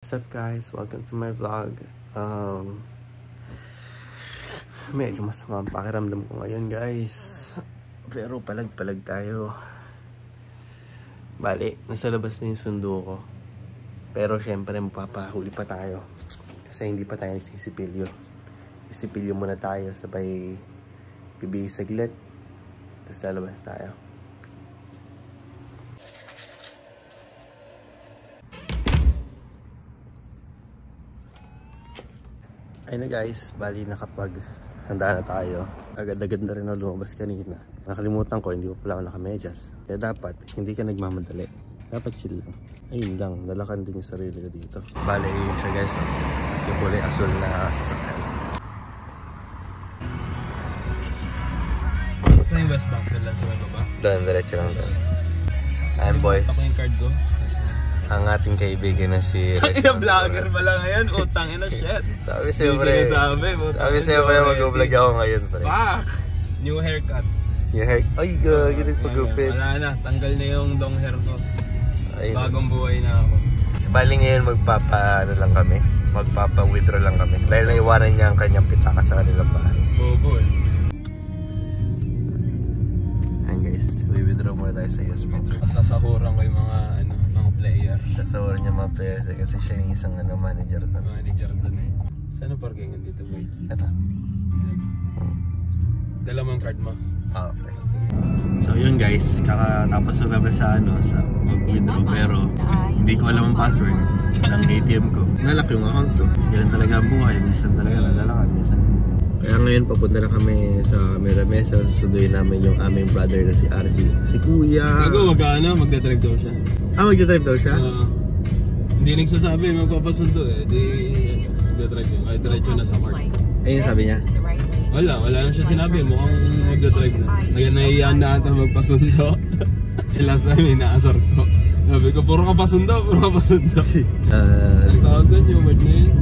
What's up guys? Welcome to my vlog. Medyo masama ang pakiramdam ko ngayon guys. Pero palag-palag tayo. Bali, nasa labas na yung sundo ko. Pero syempre mapapahuli pa tayo. Kasi hindi pa tayo nagsisipilyo. Sisipilyo muna tayo, sabay bibihis saglit. Tapos lalabas tayo. Ayun na guys, bali nakapag handa na tayo. Agad-agad na rin ako lumabas kanina. Nakalimutan ko, hindi pa pala ako nakamedyas. Kaya dapat, hindi ka nagmamadali. Dapat chill lang. Ayun lang, dalakan din yung sarili ko dito. Bali, yun siya guys. Yung kulay asul na sasakyan. Saan yung West Bank? Doon lang sa may baba? Doon, diretso lang doon. Ayan boys. Ako yung card ko. Ang ating kaibigan na si Tangina vlogger pala ngayon. Utang ina shit. Sabi sa'yo pre. Sabi sa'yo pre, mag-vlog ako ngayon pre. Fuck! New haircut. New hair? Ay, gagawin pag-gupit. Wala na, tanggal na yung long hair ko. Ayun. Bagong buhay na ako. Bali ngayon lang kami. Magpapa-withdraw lang kami. Dahil naiwanan niya ang kanyang pitaka sa kanilang bahay. Bobo eh. Ayan guys, we-withdraw muna tayo sa US Bank. Sasahuran ko yung mga player. Sasahuran niya mga players kasi siya yung isang manager doon. Manager doon eh. Saan ang parkingan dito boy? Ito. Dala mo yung card mo? Ah, okay. So yun guys, kakatapos na ba sa mag-withdraw pero hindi ko alam ang password ng ATM ko. Nalak yung account ko. Ganun talaga ang buhay. Minsan talaga nalalakan, minsan. Kaya ngayon papunta na kami sa Miramesa. Susunduin namin yung aming brother na si RG. Si Kuya. Gago, magdadrive daw siya. Ah, magdadrive daw siya? Hindi nagsasabi, magpapasundo eh. Di magdadrive yun. Ay, diretso na sa park. Ayun sabi niya? Wala na siya sinabi. Mukhang magdadrive na. Kaya nahihiyaan na ata magpasundo. Last time inaasar ko. Sabi ko, puro ka pasundo. Ang tawagan yung word na yun.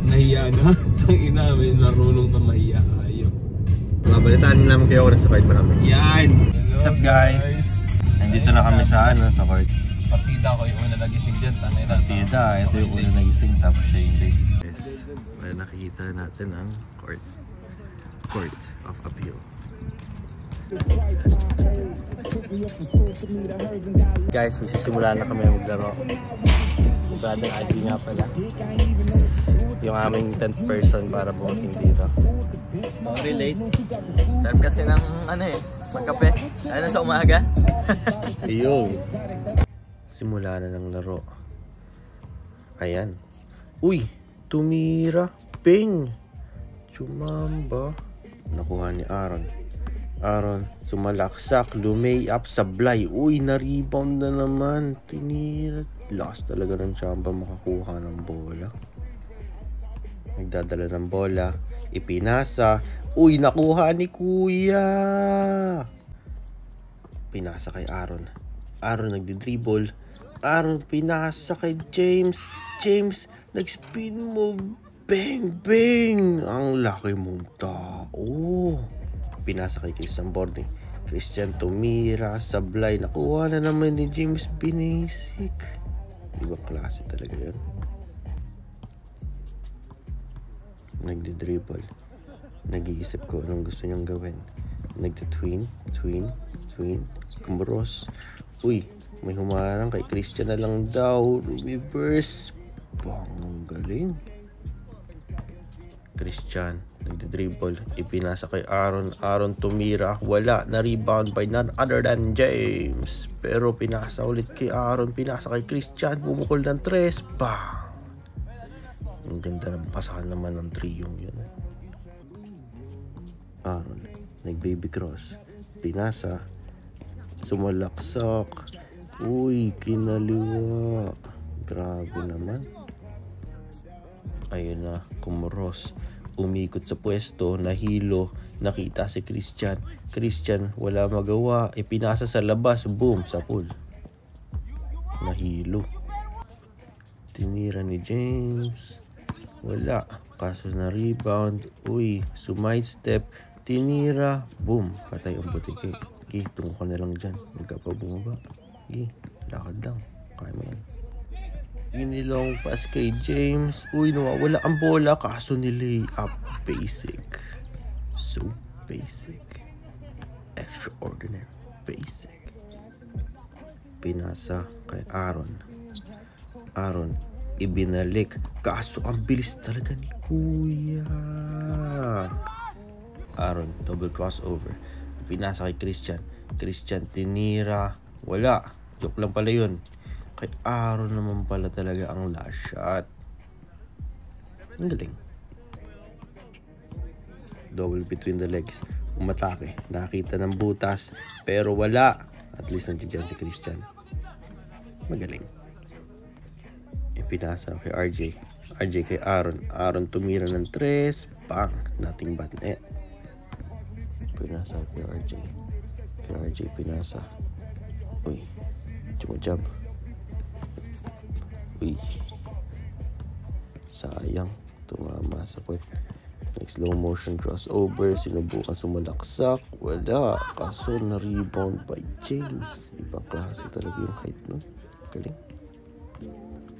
Nahiya na. Ang ina, may narunong pa mahiya. Ayun. Mabalitaan namin kayo oras sa fight marami. Yan! What's up guys? Nandito na kami sa sa court. Partida ko yung una nagising dyan. Partida, ito yung una nagising tapos siya hindi. Yes, may nakikita natin ang Court of Appeal. Guys, magsisimula na kami maglaro. Yung brother RG nga pala. Yung aming 10th person para bumating dito. Relate. Sarap kasi ng magkape. Ano sa umaga? Ayun. Simula na ng laro. Ayan. Uy! Tumira. Ping! Chumamba. Nakuha ni Aaron. Aaron, sumalaksak. Lumay-up sablay. Uy! Na-rebound na naman. Tinira. Last talaga ng chamba makakuha ng bola. Nagdadala ng bola. Ipinasa. Uy! Nakuha ni Kuya! Pinasa kay Aaron. Aaron nagdi-dribble. Aaron pinasa kay James. James nag-spin move. Bang! Bang! Ang laki mong tao. Pinasa kay Christian Bording. Christian tumira. Sablay. Nakuha na naman ni James Binisik. Ibang klase talaga yan. Nagdi-dribble. Nag-iisip ko anong gusto niyang gawin. Nagdi-tween. Kumbros. Uy, may humarang kay Christian na lang daw. Reverse. Bang, ang galing. Christian, nagdi-dribble. Ipinasa kay Aaron. Aaron tumira. Wala. Na-rebound by none other than James. Pero pinasa ulit kay Aaron. Pinasa kay Christian. Bumukol ng 3. Bang. Ang ganda ng pasahan naman ng triyong yun. Aaron, nag-baby cross. Pinasa. Sumalaksak. Uy, kinaliwa. Grabe naman. Ayun na, Kumoros. Umikot sa pwesto, nahilo. Nakita si Christian. Christian, wala magawa. Ipinasa sa labas. Boom, sa pool. Nahilo. Tinira ni James. Wala. Kaso na rebound. Uy, sumide step. Tinira. Boom, patay ang butike. Okay, tungo ka na lang dyan. Magkapabumaba. Okay, lakad lang. Kaya mo yan. Inilong pass kay James. Uy, nawawala ang bola kaso nilay up. Basic. So basic. Extraordinary. Basic. Pinasa kay Aaron. Aaron, ibinalik. Kaso ang bilis talaga ni Kuya. Aaron, double crossover. Pinasa kay Christian. Christian, tinira. Wala. Joke lang pala yun. Kay Aaron naman pala talaga ang last shot. Ang galing. Double between the legs. Umatake. Nakita ng butas. Pero wala. At least nandiyan si Christian. Magaling. Ipinasa kay RJ. RJ kay Aaron. Aaron tumira ng 3. Bang. Nothing but net. Pinasa kay RJ. Kay RJ pinasa. Uy. Jumajab. Uy. Sayang. Tumama sa puwet. Next slow motion crossover. Sinubukan sumalaksak. Wala. Kaso na-rebound by James. Ibang klase talaga yung height, no? Galing.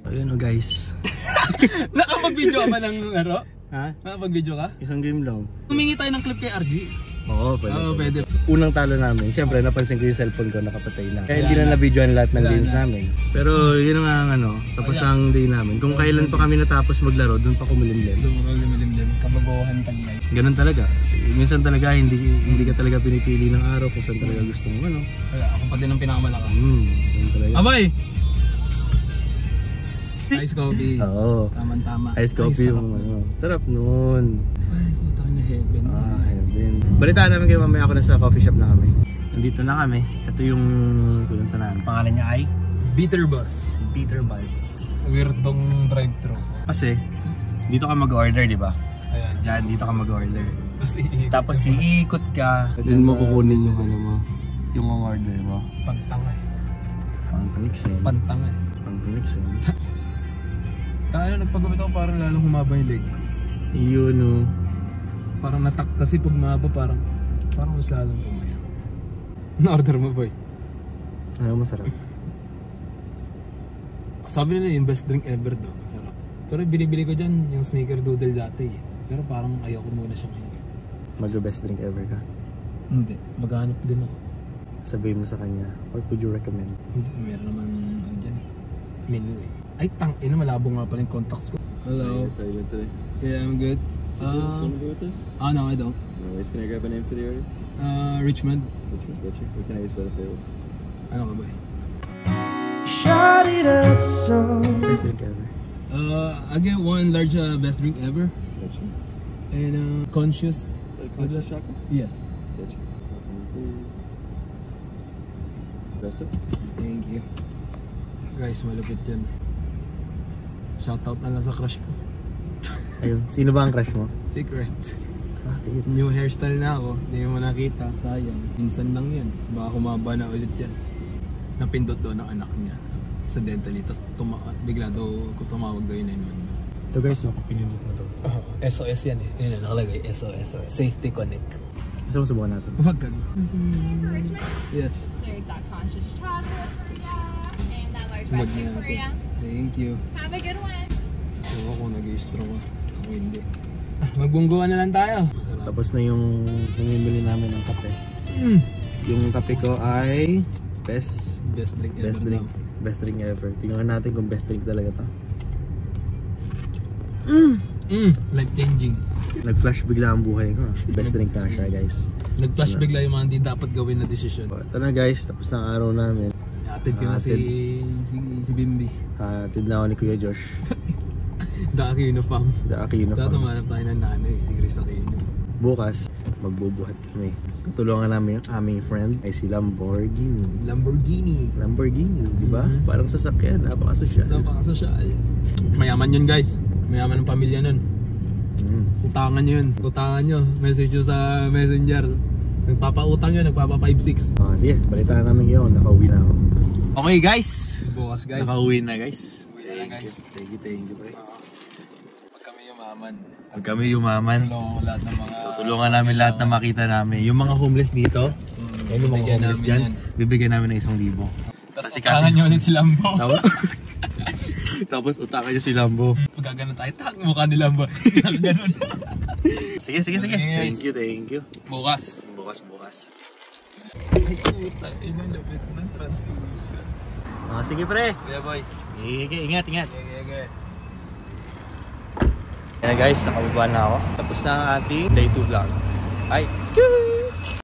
Ayun o guys. Nakapag-video ka ba ng laro? Ha? Nakapag-video ka? Isang game lang. Humingi tayo ng clip kay RG. Oo, pwede. Oo, pwede. Unang talo namin, syempre napansin ko yung cellphone ko nakapatay na. Kaya hindi na na-videoan lahat ng games namin. Pero yun nga ang tapos ang day namin. Kung kailan pa kami natapos maglaro, doon pa kumulimlim. Lumalimlim. Kababawahan taglay. Ganun talaga. Minsan talaga hindi ka talaga pinipili ng araw kung saan talaga gusto mo Kaya ako pa din ang pinakamalakas. Ganun talaga. Abay! Ice coffee. Oo. Tama-tama. Ice coffee yung sarap nun. Ay, puta ka na heaven. Heaven. Balitaan namin kayo mamaya ako nasa coffee shop na kami. Nandito na kami. Ito yung punta na. Pangalan niya ay? Bitter Bus. Bitter Bus. Weirdong drive-thru. Kasi, dito ka mag-order, di ba? Ayan. Diyan, dito ka mag-order. Tapos Tapos iikot ka. doon mo kukunin yung ano mo. Yung order mo. Pantanga eh. Pang-pinixin. Pantanga eh. Pang-pinixin. Tayo nagpagupit ako parang lalong humaba yung leg. Yun o. Parang natak kasi pag mahaba parang mas lalong kumaya. Na-order mo boy? Ano masarap? Sabi nila yung best drink ever daw. Masarap. Pero binibili ko dyan yung sneakerdoodle dati eh. Pero parang ayoko muna siya ngayon. Mag-best drink ever ka? Hindi. Maghanap din ako. Sabihin mo sa kanya, what would you recommend? Hindi. Meron naman ano dyan eh. Menu eh. Ay tangina, malabo nga pala yung contacts ko. Hello. How are you doing today? Yeah, I'm good. Did you have phone number with us? No, I don't. No worries. Can I grab a name for the order? Richmond. Richmond, gotcha. What can I use soda flavor? Ano ka ba eh? Best drink ever. I get one large best drink ever. Gotcha. And conscious. Conscious chocolate? Yes. Gotcha. Chocolate, please. Aggressive? Thank you. Guys, malupit yan. Shoutout na lang sa crush ko. Ayun, sino ba ang crush mo? Secret. Bakit? New hairstyle na ako. Hindi mo nakita. Sayang. Minsan lang yan. Baka kumaba na ulit yan. Napindot doon ang anak niya. Sa dentally. Tapos bigla daw tumawag daw yung 911. Ito guys, ako pinili mo daw. SOS yan eh. Yun na nakalagay. SOS. Safety Connect. Gusto mo subukan natin? Huwag ka. Yes. There's that conscious chocolate for ya, and that large Tumag best drink niya for ya. natin. Thank you. Have a good one. So ako nag-i-straw ako. Ako hindi. Magbungguan na lang tayo. Tapos na yung namimili namin ng kape. Yung kape ko ay best drink ever drink. now. Best drink ever. Tingnan natin kung best drink talaga to. Life changing. Nag-flash bigla ang buhay ko. Best drink na siya guys. Nag-flash bigla yung mga hindi dapat gawin na decision. Ito na guys, tapos na ang araw namin. Atid ko na si Bimbi. Hatid na ako ni Kuya Josh. Daki Uniform. Daki uniform. Tatamanap tayo ng nanay, si Chris Aquino. Bukas, magbubuhat kami. Tutulungan namin yung aming friend ay si Lamborghini. Lamborghini, di ba? Parang sasakyan, napakasosyal. Napakasosyal. Mayaman yun guys. Mayaman ang pamilya nun. Utangan nyo yun. Utangan nyo. Message nyo sa messenger. Nagpapautang yun, nagpapa 5-6. Sige, balitaan namin yun. Nakauwi na ako. Okay guys! Bukas guys. Nakauwi na guys. Uwi na guys. Thank you. Pag kami yumaman. Pag kami yumaman, Tulungan ko lahat ng mga... tutulungan namin lahat na makita namin. Yung mga homeless dito, yan yung mga bibigyan homeless namin dyan, yan. bibigyan namin ng 1,000. Tapos utangan nyo ulit si Lambo. Tapos utakan niya si Lambo. Magkagano tayo, tak, mukha ni Lambo. Ganun. Sige. Okay, Thank you. Bukas. Ay, puta, inalapit ng transition. Sige pre. Kuya boy. Sige, ingat. Okay. Yan guys, nakababa na ako. Tapos na ang ating day 2 vlog. Ay, skoo!